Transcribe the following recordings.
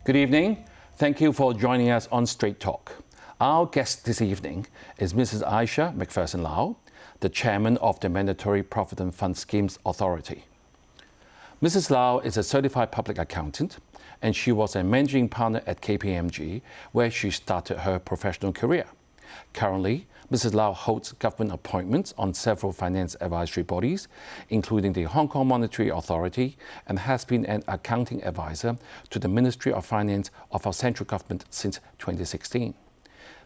Good evening. Thank you for joining us on Straight Talk. Our guest this evening is Mrs. Aisha McPherson Lau, the chairman of the Mandatory Provident Fund Schemes Authority. Mrs. Lau is a certified public accountant, and she was a managing partner at KPMG, where she started her professional career. Currently, Mrs. Lau holds government appointments on several finance advisory bodies, including the Hong Kong Monetary Authority, and has been an accounting advisor to the Ministry of Finance of our central government since 2016.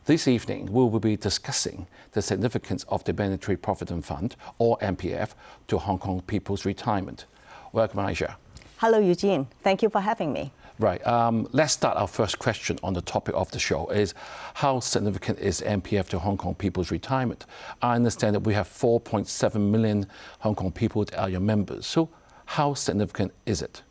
This evening, we will be discussing the significance of the Mandatory Provident Fund, or MPF, to Hong Kong people's retirement. Welcome, Aisha. Hello, Eugene. Thank you for having me. Right. Let's start our first question on the topic of the show is how significant is MPF to Hong Kong people's retirement? I understand that we have 4.7 million Hong Kong people that are your members. So how significant is it?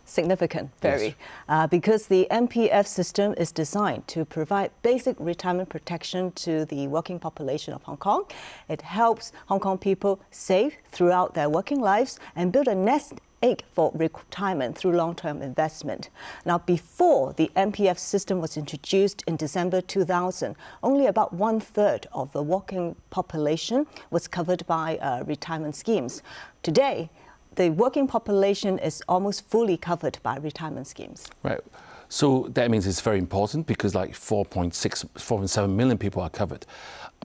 Significant, very. Yes. Because the MPF system is designed to provide basic retirement protection to the working population of Hong Kong. It helps Hong Kong people save throughout their working lives and build a nest egg for retirement through long-term investment. Now, before the MPF system was introduced in December 2000, only about 1/3 of the working population was covered by retirement schemes. Today, the working population is almost fully covered by retirement schemes. Right. So that means it's very important because like 4.7 million people are covered.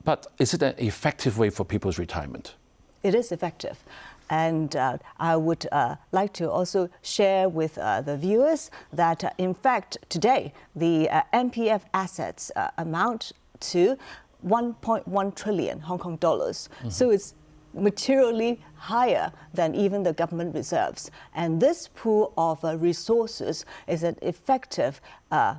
But is it an effective way for people's retirement? It is effective. And I would like to also share with the viewers that, in fact, today, the MPF assets amount to 1.1 trillion Hong Kong dollars. Mm-hmm. So it's materially higher than even the government reserves. And this pool of resources is an effective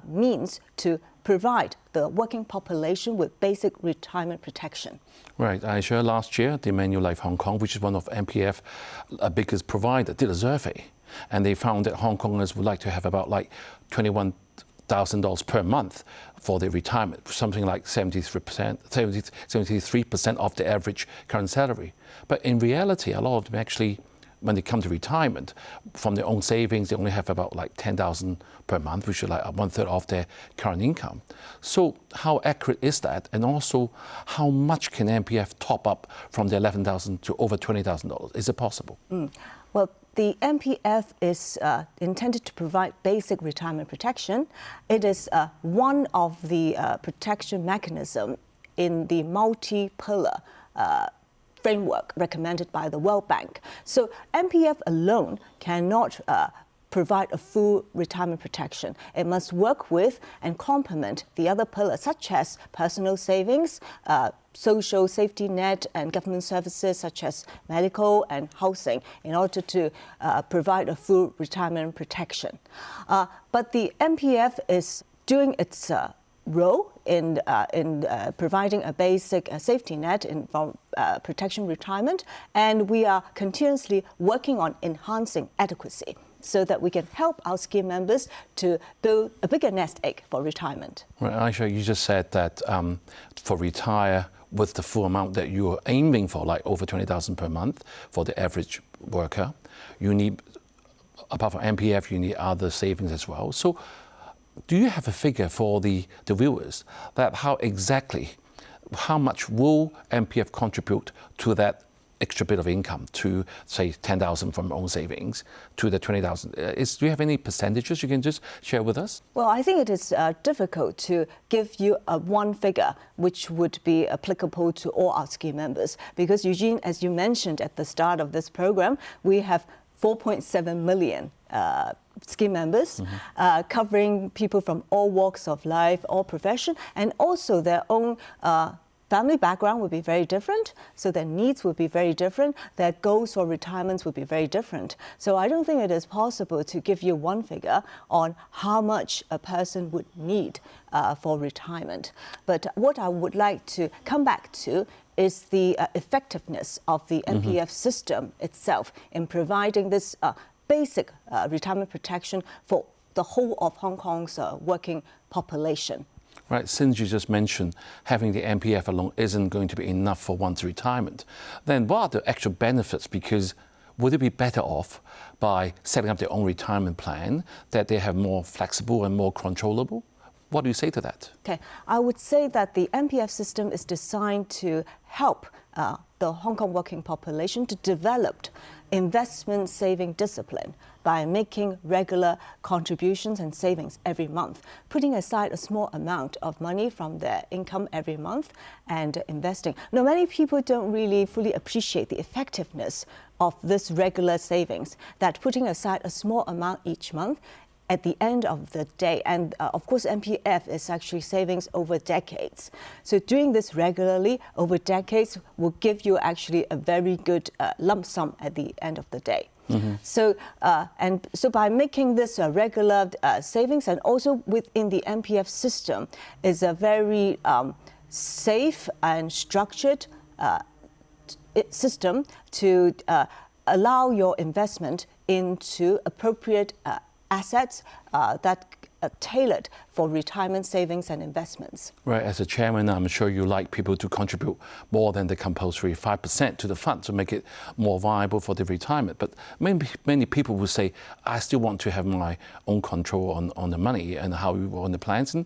means to provide the working population with basic retirement protection. Right, Aisha, last year, the Manulife Hong Kong, which is one of MPF biggest provider, did a survey. And they found that Hong Kongers would like to have about like $21,000 per month for their retirement, something like 73% of the average current salary. But in reality, a lot of them actually, when they come to retirement, from their own savings, they only have about like 10,000 per month, which is like 1/3 of their current income. So how accurate is that? And also, how much can MPF top up from the $11,000 to over $20,000? Is it possible? Well, the MPF is intended to provide basic retirement protection. It is one of the protection mechanism in the multi-pillar framework recommended by the World Bank. So MPF alone cannot provide a full retirement protection. It must work with and complement the other pillars, such as personal savings, social safety net, and government services such as medical and housing, in order to provide a full retirement protection. But the MPF is doing its role in providing a basic safety net in protection retirement, and we are continuously working on enhancing adequacy so that we can help our scheme members to build a bigger nest egg for retirement. Right, Aisha, you just said that for retire with the full amount that you're aiming for, like over 20,000 per month for the average worker, you need, apart from MPF, you need other savings as well. So do you have a figure for the viewers that how much will MPF contribute to that extra bit of income, to say 10,000 from own savings to the 20,000? Do you have any percentages you can just share with us? Well, I think it is difficult to give you one figure which would be applicable to all our scheme members, because Eugene, as you mentioned at the start of this program, we have 4.7 million scheme members, covering people from all walks of life, all profession, and also their own family background would be very different, so their needs would be very different, their goals for retirements would be very different. So I don't think it is possible to give you one figure on how much a person would need for retirement. But what I would like to come back to is the effectiveness of the MPF system itself in providing this basic retirement protection for the whole of Hong Kong's working population. Right, since you just mentioned having the MPF alone isn't going to be enough for one's retirement, then what are the actual benefits? Because would they be better off by setting up their own retirement plan that they have more flexible and more controllable? What do you say to that? Okay, I would say that the MPF system is designed to help the Hong Kong working population to develop investment saving discipline by making regular contributions and savings every month, putting aside a small amount of money from their income every month and investing. Now, many people don't really fully appreciate the effectiveness of this regular savings, that putting aside a small amount each month at the end of the day. And of course, MPF is actually savings over decades. So doing this regularly over decades will give you actually a very good lump sum at the end of the day. Mm-hmm. So by making this a regular savings, and also within the MPF system, is a very safe and structured system to allow your investment into appropriate assets that are tailored for retirement savings and investments. Right, as a chairman, I'm sure you like people to contribute more than the compulsory 5% to the fund to make it more viable for the retirement. But many people will say, I still want to have my own control on the money and how we run the plans. And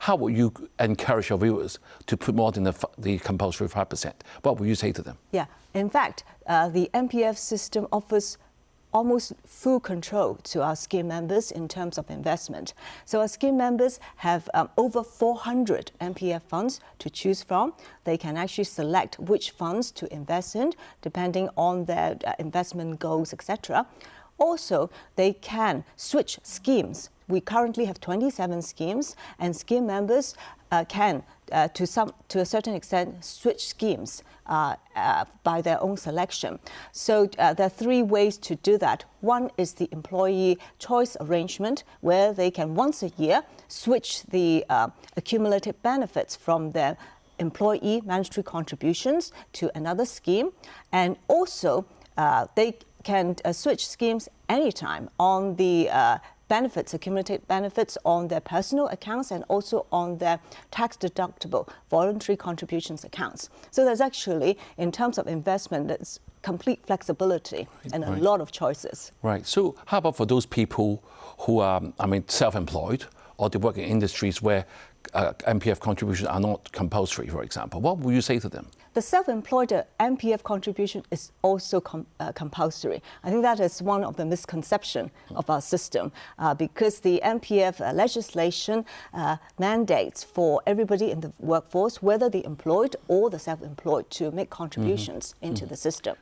how will you encourage your viewers to put more than the compulsory 5%? What will you say to them? Yeah, in fact, the MPF system offers almost full control to our scheme members in terms of investment. So our scheme members have over 400 MPF funds to choose from. They can actually select which funds to invest in depending on their investment goals, etc. Also, they can switch schemes. We currently have 27 schemes, and scheme members can, to a certain extent, switch schemes by their own selection. So there are three ways to do that. One is the employee choice arrangement, where they can once a year switch the accumulated benefits from their employee mandatory contributions to another scheme. And also, they can switch schemes anytime on the accumulated benefits on their personal accounts and also on their tax-deductible voluntary contributions accounts. So there's actually, in terms of investment, there's complete flexibility and a lot of choices. Right. So how about for those people who are, self-employed, or they work in industries where MPF contributions are not compulsory, for example? What would you say to them? The self-employed MPF contribution is also compulsory. I think that is one of the misconceptions of our system because the MPF legislation mandates for everybody in the workforce, whether the employed or the self-employed, to make contributions into the system.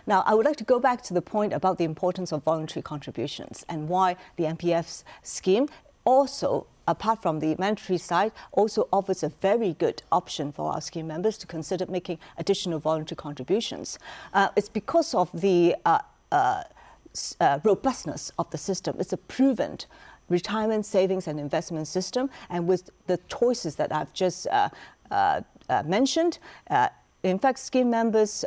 Now, I would like to go back to the point about the importance of voluntary contributions and why the MPF scheme also, apart from the mandatory side, also offers a very good option for our scheme members to consider making additional voluntary contributions. It's because of the robustness of the system. It's a proven retirement savings and investment system, and with the choices that I've just mentioned, in fact, scheme members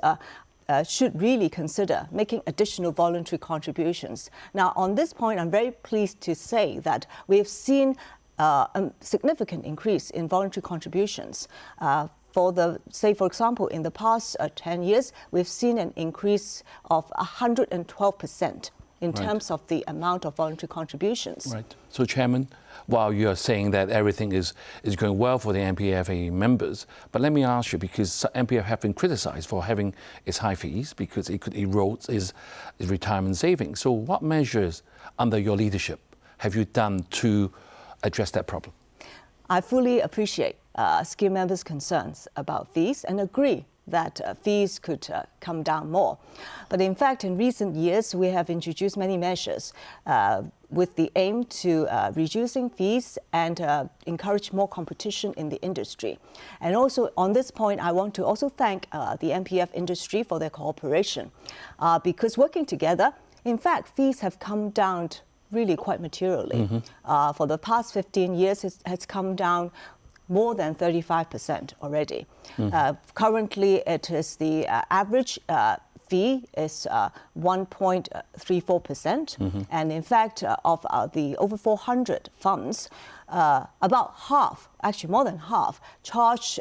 should really consider making additional voluntary contributions. Now, on this point, I'm very pleased to say that we have seen a significant increase in voluntary contributions. For example, in the past 10 years, we've seen an increase of 112% in terms of the amount of voluntary contributions. Right. So, Chairman, while you are saying that everything is going well for the MPFA members, but let me ask you, because MPF have been criticized for having its high fees because it could erode its retirement savings. So what measures under your leadership have you done to address that problem? I fully appreciate scheme members' concerns about fees and agree that fees could come down more. But in fact, in recent years, we have introduced many measures with the aim to reducing fees and encourage more competition in the industry. And also on this point, I want to also thank the MPF industry for their cooperation because working together, in fact, fees have come down really quite materially. For the past 15 years, it has come down more than 35% already. Currently, it is the average fee is 1.34%. And in fact, of the over 400 funds, about half, actually more than half, charge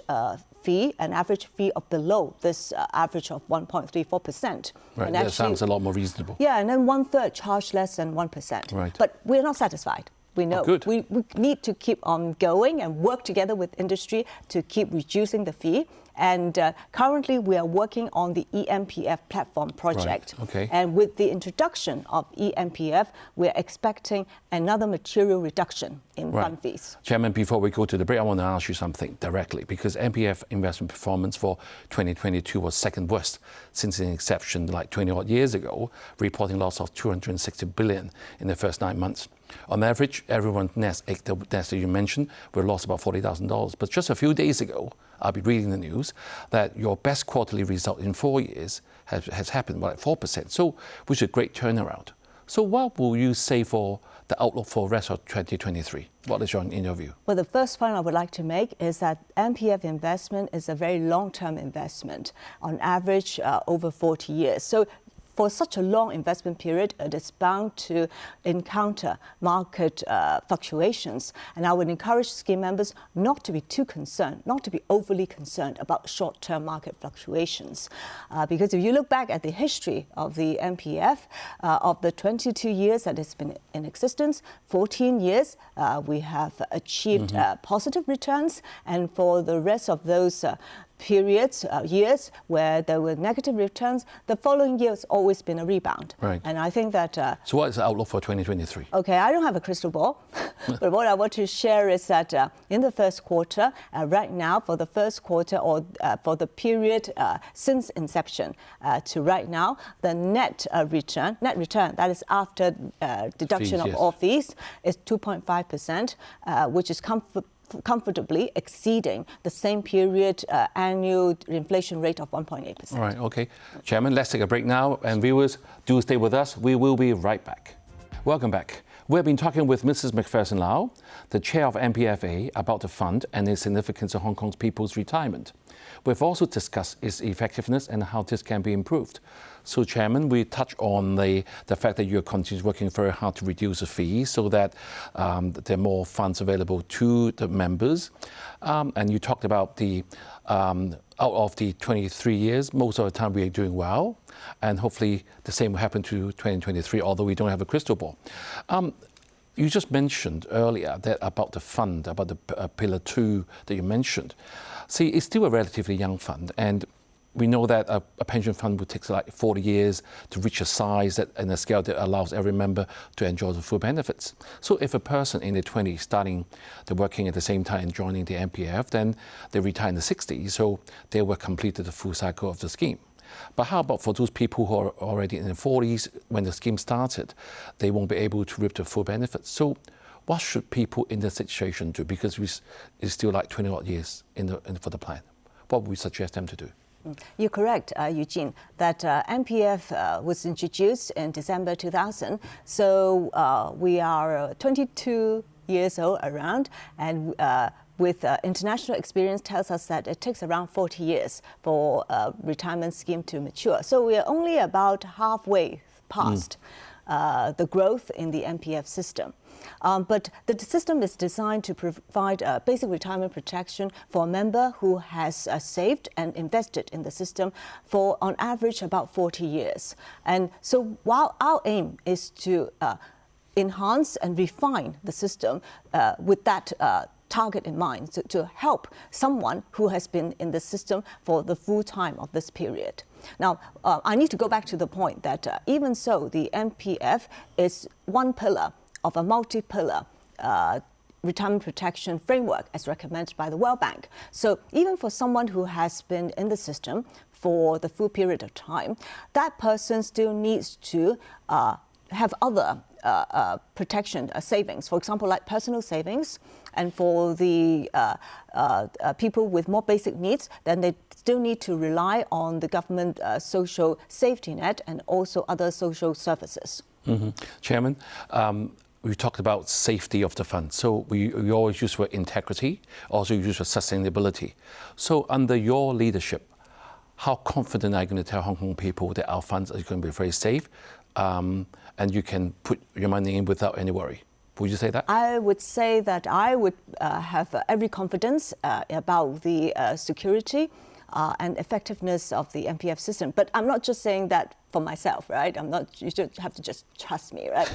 fee, an average fee of below this average of 1.34%. Right, and that sounds a lot more reasonable. Yeah, and then 1/3 charge less than 1%. Right. But we're not satisfied. We know we need to keep on going and work together with industry to keep reducing the fee. And currently, we are working on the eMPF platform project. Right. Okay. And with the introduction of eMPF, we're expecting another material reduction in fund fees. Chairman, before we go to the break, I want to ask you something directly, because MPF investment performance for 2022 was second worst since its inception like 20-odd years ago, reporting loss of $260 billion in the first 9 months. On average, everyone's nest egg that you mentioned will lost about $40,000. But just a few days ago, I'll be reading the news that your best quarterly result in 4 years has happened, like 4%, so which is a great turnaround. So what will you say for the outlook for the rest of 2023? What is in your view? Well, the first point I would like to make is that MPF investment is a very long-term investment, on average over 40 years. So for such a long investment period, it is bound to encounter market fluctuations. And I would encourage scheme members not to be too concerned, not to be overly concerned about short-term market fluctuations. Because if you look back at the history of the MPF, of the 22 years that it's been in existence, 14 years we have achieved positive returns. And for the rest of those periods, years where there were negative returns, the following year has always been a rebound. Right. And I think that... so what is the outlook for 2023? Okay, I don't have a crystal ball, but what I want to share is that in the first quarter, right now, for the first quarter or for the period since inception to right now, the net return, that is after deduction of all fees, is 2.5%, which is comfortably exceeding the same period annual inflation rate of 1.8%. All right, okay. Chairman, let's take a break now. And viewers, do stay with us. We will be right back. Welcome back. We've been talking with Mrs. Macpherson Lau, the chair of MPFA, about the fund and its significance in Hong Kong's people's retirement. We've also discussed its effectiveness and how this can be improved. So, Chairman, we touched on the fact that you're continuing working very hard to reduce the fees so that there are more funds available to the members. And you talked about the out of the 23 years, most of the time we are doing well. And hopefully the same will happen to 2023, although we don't have a crystal ball. You just mentioned earlier that about the fund, about the Pillar 2 that you mentioned. See, it's still a relatively young fund, and we know that a pension fund would take like 40 years to reach a size and a scale that allows every member to enjoy the full benefits. So if a person in their 20s starting the working at the same time and joining the MPF, then they retire in the 60s, so they will complete the full cycle of the scheme. But how about for those people who are already in their 40s when the scheme started? They won't be able to reap the full benefits. So what should people in this situation do? Because it's still like 20-odd years for the plan. What would we suggest them to do? You're correct, Eugene, that MPF was introduced in December 2000. So we are 22 years old around, and with international experience tells us that it takes around 40 years for a retirement scheme to mature. So we are only about halfway past the growth in the MPF system. But the system is designed to provide basic retirement protection for a member who has saved and invested in the system for, on average, about 40 years. And so while our aim is to enhance and refine the system with that target in mind, to help someone who has been in the system for the full time of this period. Now, I need to go back to the point that even so, the MPF is one pillar of a multi-pillar retirement protection framework as recommended by the World Bank. So even for someone who has been in the system for the full period of time, that person still needs to have other protection savings, for example, like personal savings. And for the people with more basic needs, then they still need to rely on the government social safety net and also other social services. Chairman, we talked about safety of the fund. So we always use for integrity, also use for sustainability. So under your leadership, how confident are you going to tell Hong Kong people that our funds are going to be very safe and you can put your money in without any worry? Would you say that? I would say that I would have every confidence about the security and effectiveness of the MPF system. But I'm not just saying that for myself, right? You should have to just trust me, right?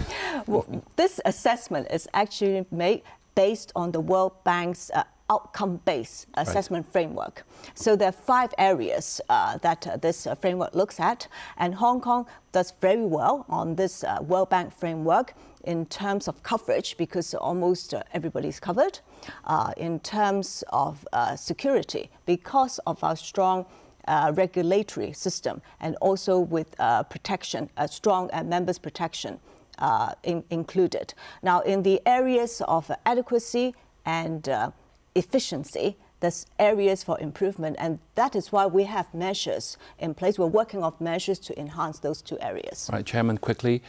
Well, this assessment is actually made based on the World Bank's outcome-based assessment framework. So there are 5 areas that this framework looks at, and Hong Kong does very well on this World Bank framework in terms of coverage, because almost everybody's covered, in terms of security, because of our strong regulatory system, and also with protection, strong members' protection included. Now, in the areas of adequacy and efficiency, there's areas for improvement, and that is why we have measures in place. We're working on measures to enhance those 2 areas. Right, Chairman, quickly,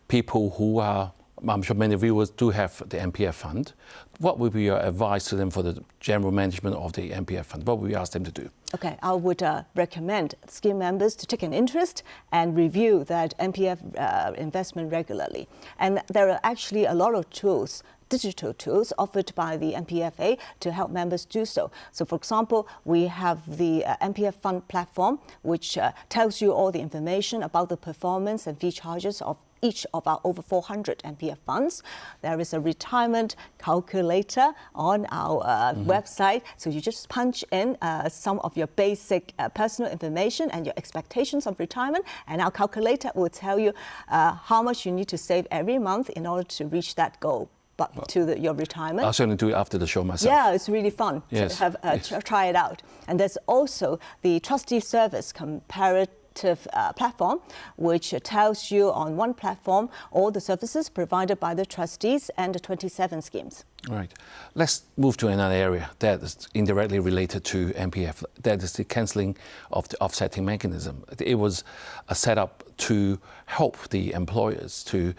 people who are, I'm sure many viewers do have the MPF fund. What would be your advice to them for the general management of the MPF fund? What would we ask them to do? Okay, I would recommend scheme members to take an interest and review that MPF investment regularly. And there are actually a lot of tools, digital tools offered by the MPFA to help members do so. So, for example, we have the MPF Fund platform, which tells you all the information about the performance and fee charges of each of our over 400 MPF funds. There is a retirement calculator on our website, so you just punch in some of your basic personal information and your expectations of retirement, and our calculator will tell you how much you need to save every month in order to reach that goal. But to your retirement. I'll certainly do it after the show myself. Yeah, it's really fun to have try it out. And there's also the trustee service comparative platform, which tells you on one platform all the services provided by the trustees and the 27 schemes. Right. Let's move to another area that is indirectly related to MPF. That is the cancelling of the offsetting mechanism. It was set up to help the employers to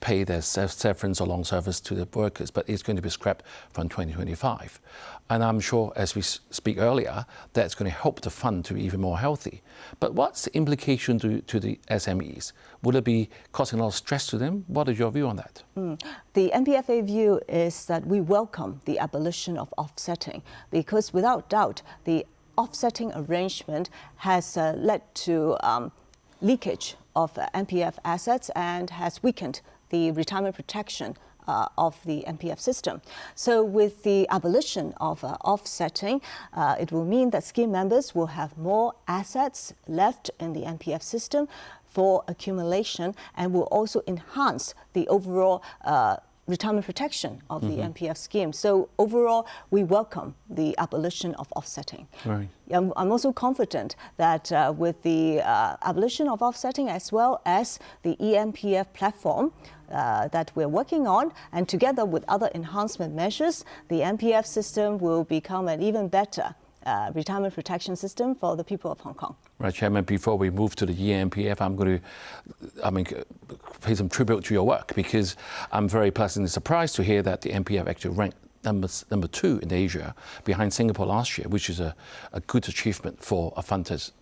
pay their severance or long service to the workers, but it's going to be scrapped from 2025. And I'm sure, as we speak earlier, that's going to help the fund to be even more healthy. But what's the implication to the SMEs? Will it be causing a lot of stress to them? What is your view on that? The MPFA view is that we welcome the abolition of offsetting, because without doubt, the offsetting arrangement has led to leakage of MPF assets and has weakened the retirement protection of the MPF system. So with the abolition of offsetting, it will mean that scheme members will have more assets left in the MPF system for accumulation, and will also enhance the overall retirement protection of the MPF scheme. So overall, we welcome the abolition of offsetting. Right. I'm also confident that with the abolition of offsetting, as well as the eMPF platform that we're working on, and together with other enhancement measures, the MPF system will become an even better retirement protection system for the people of Hong Kong. Right, Chairman, before we move to the eMPF, I'm going to pay some tribute to your work, because I'm very pleasantly surprised to hear that the MPF actually ranked number 2 in Asia, behind Singapore last year, which is a good achievement for a fund that's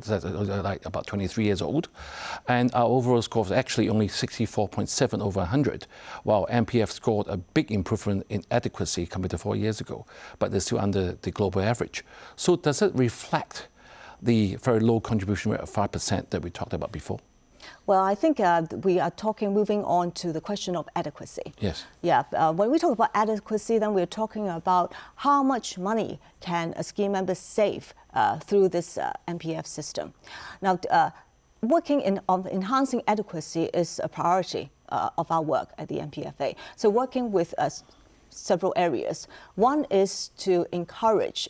like about 23 years old. And our overall score was actually only 64.7 over 100, while MPF scored a big improvement in adequacy compared to 4 years ago, but they're still under the global average. So does it reflect the very low contribution rate of 5% that we talked about before? Well, I think we are moving on to the question of adequacy. Yes. Yeah, when we talk about adequacy, then we're talking about how much money can a scheme member save through this MPF system. Now, working on enhancing adequacy is a priority of our work at the MPFA. So working with several areas. One is to encourage,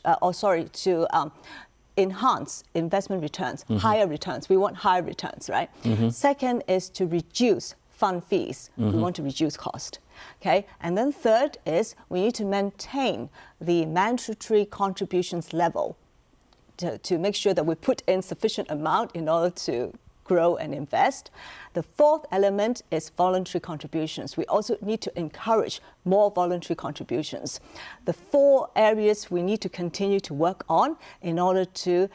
enhance investment returns, higher returns. We want higher returns, right? Second is to reduce fund fees. We want to reduce cost. Okay, and then third is we need to maintain the mandatory contributions level to make sure that we put in sufficient amount in order to grow and invest. The fourth element is voluntary contributions. We also need to encourage more voluntary contributions. The 4 areas we need to continue to work on in order to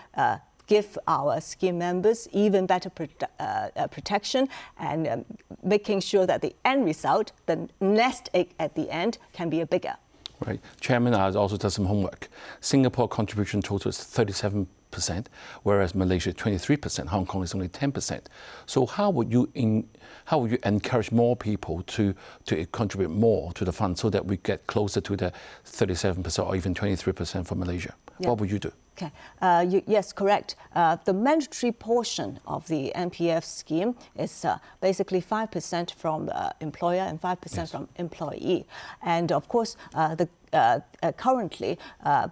give our scheme members even better protection and making sure that the end result, the nest egg at the end, can be bigger. Right. Chairman, I also done some homework. Singapore contribution total is 37%, whereas Malaysia 23%. Hong Kong is only 10%. So how would you encourage more people to contribute more to the fund so that we get closer to the 37% or even 23% for Malaysia? Yeah. What would you do? Okay. Yes, correct. The mandatory portion of the MPF scheme is basically 5% from employer and 5% from employee. And of course, currently,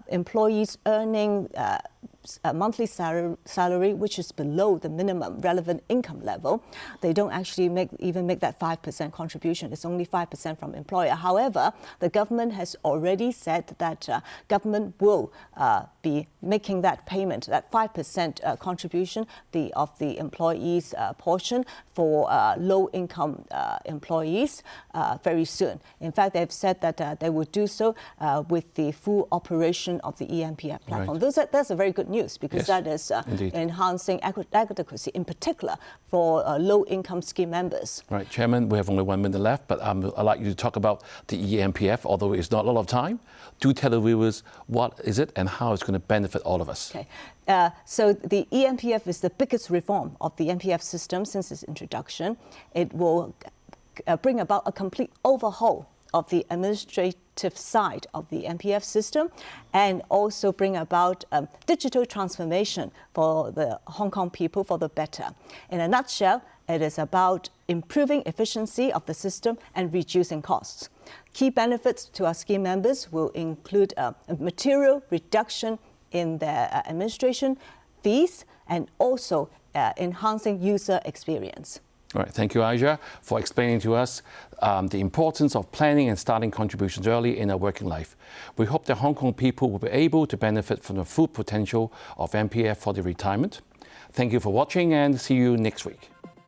employees earning a monthly salary which is below the minimum relevant income level, they don't actually even make that 5% contribution. It's only 5% from employer. However, the government has already said that government will be making that payment, that 5% contribution of the employees' portion for low-income employees very soon. In fact, they've said that they will do so with the full operation of the eMPF platform. Right. That's a very good news, because that is enhancing adequacy, in particular for low-income scheme members. Right, Chairman, we have only 1 minute left, but I'd like you to talk about the eMPF, although it's not a lot of time. Do tell the viewers what is it and how it's going to benefit all of us. Okay. So the eMPF is the biggest reform of the MPF system since its introduction. It will bring about a complete overhaul of the administrative side of the MPF system, and also bring about digital transformation for the Hong Kong people for the better. In a nutshell, it is about improving efficiency of the system and reducing costs. Key benefits to our scheme members will include a material reduction in their administration fees and also enhancing user experience. All right, thank you, Aisha, for explaining to us the importance of planning and starting contributions early in our working life. We hope that Hong Kong people will be able to benefit from the full potential of MPF for their retirement. Thank you for watching, and see you next week.